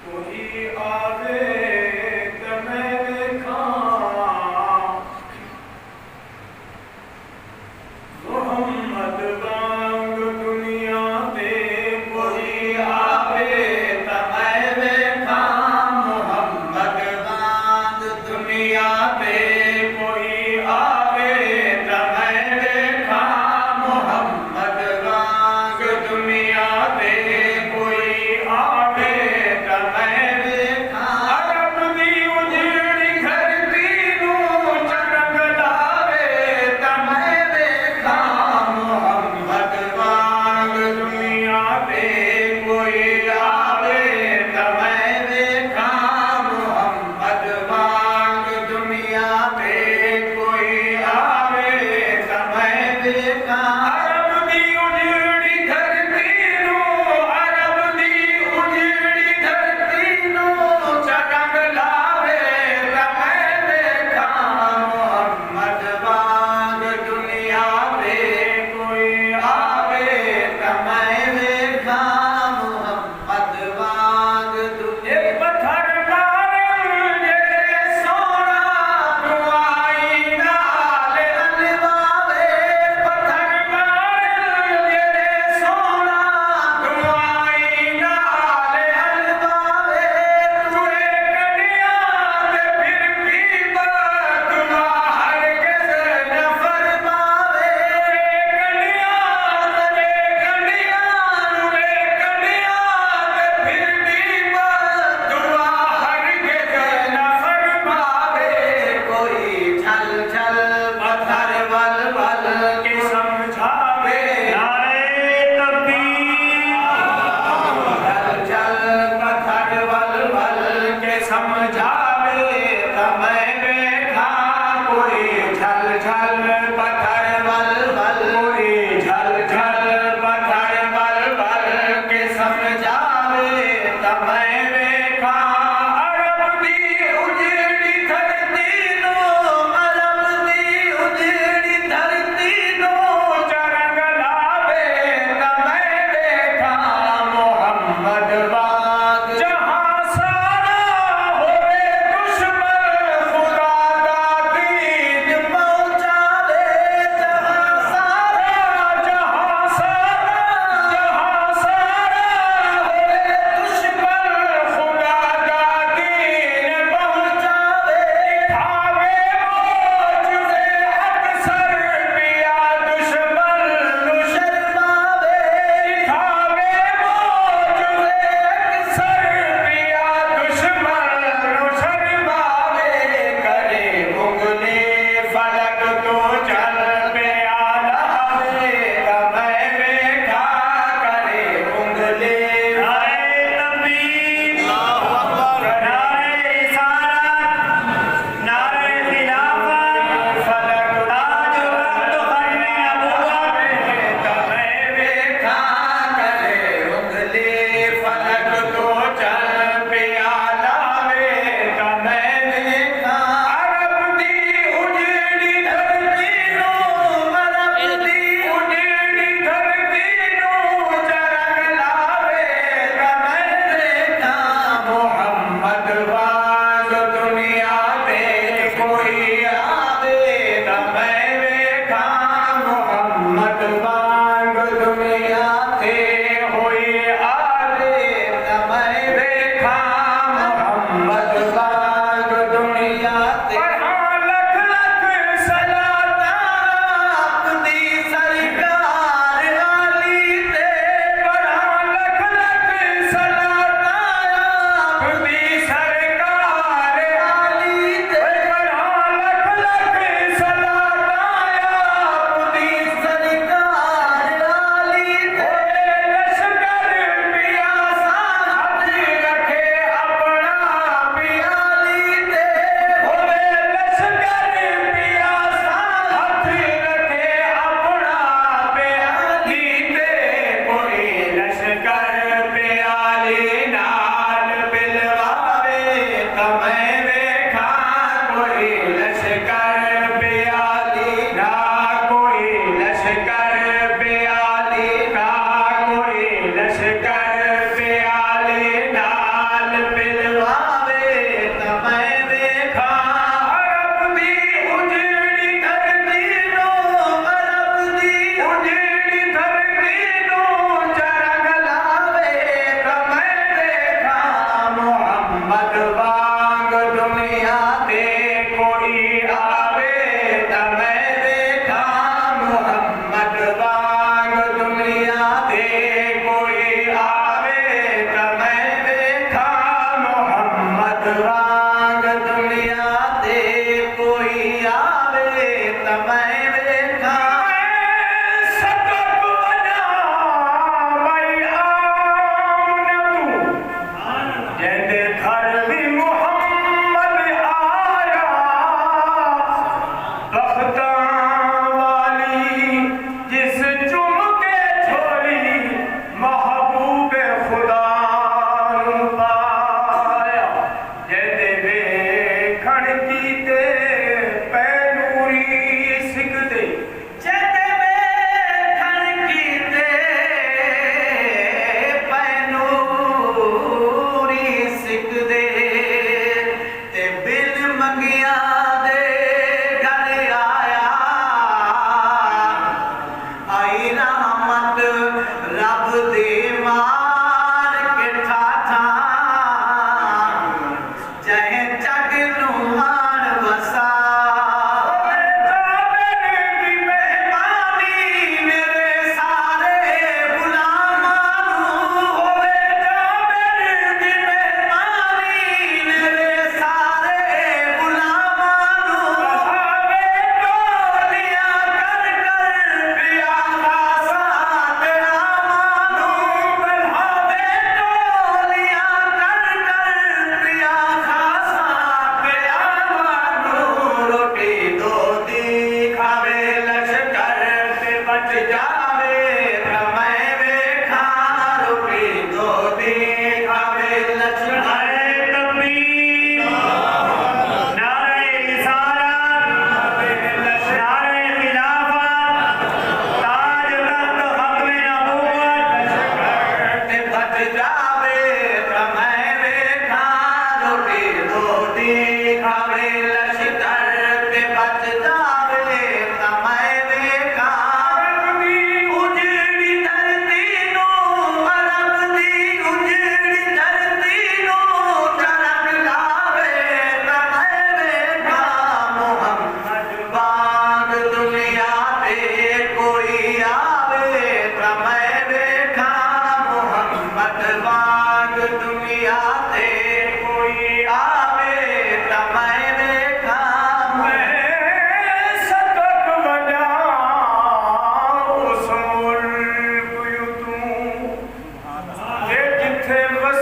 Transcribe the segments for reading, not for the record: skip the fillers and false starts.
कोई आवे ते मैं वेखा मोहम्मद वांग दुनिया ते कोई आवे ते मैं वेखा मोहम्मद वांग दुनिया ते कोई आवे ते मैं वेखा मोहम्मद वांग दुनिया ते कोई आवे ते मैं वेखा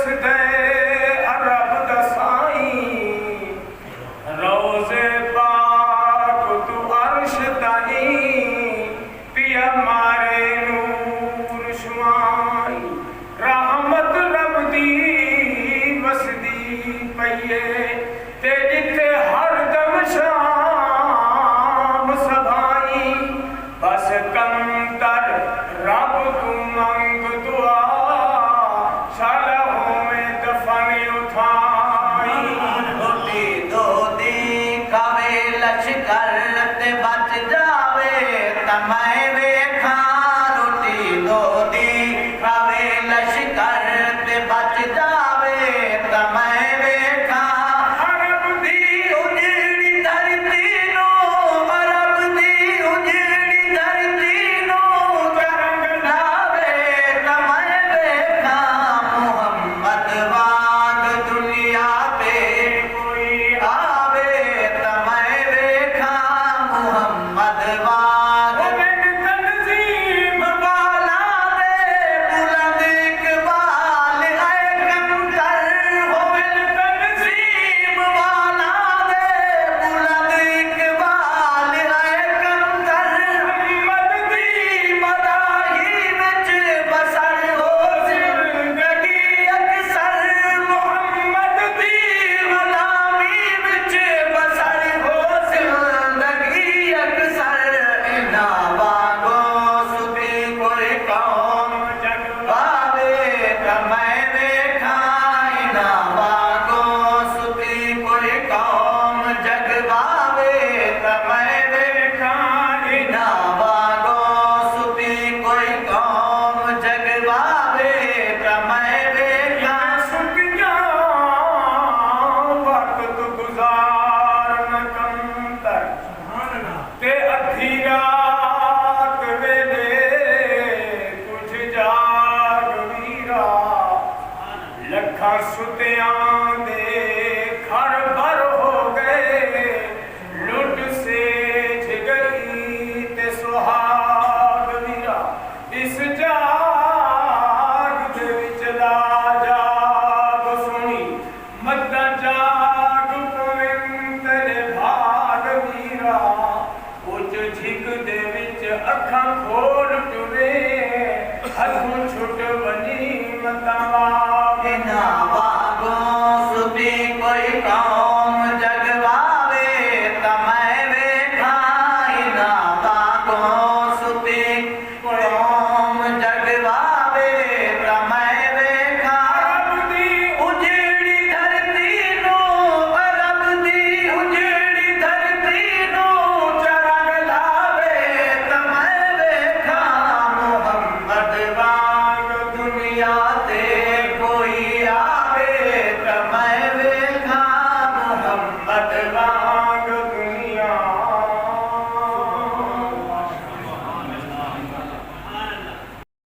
वसदे अरब दसाई रोज़े पाक तू अर्श ताई पिया मारे नूर शुमाई रहमत रब दी वसदी पईए ते जिथे हर दम शाम सभाई बस कंतर रब तू मंग दुआ शालहों में दफन उठाई रोटी दो दी खावे लश्कर ते बच जावे तमै वेखा रोटी दो दी खावे लश्कर ते बच जावे तमै वेखा अरब दी उजड़ी धरती नो अरब दी उजड़ी धरती नो तरंग डावे तमै वेखा मुहम्मद वांग दुनिया ते कोई आवे तमै वेखा मुहम्मद वांग तंजीम वाला दे बुलंद इकबाल है कंकर होवे तंजीम वाला दे बुलंद इकबाल है कंकर हिम्मत दी मदाही विच बसर हो जिंदगी अक्सर मुहम्मद दी गुलामी विच बसर हो जिंदगी अक्सर इना वांगो सुखी कोई कौम जग पावे तमै वेखा इना वांगो सुखी कोई कौम जग पावे तमै वेखा इना वांगो सुखी कोई कौम जग पावे तमै वेखा सुखियां वक्त गुजार न कंतर ते अधी रात वेले कुछ जाग वीरा लखां सुतियां दे घर भरो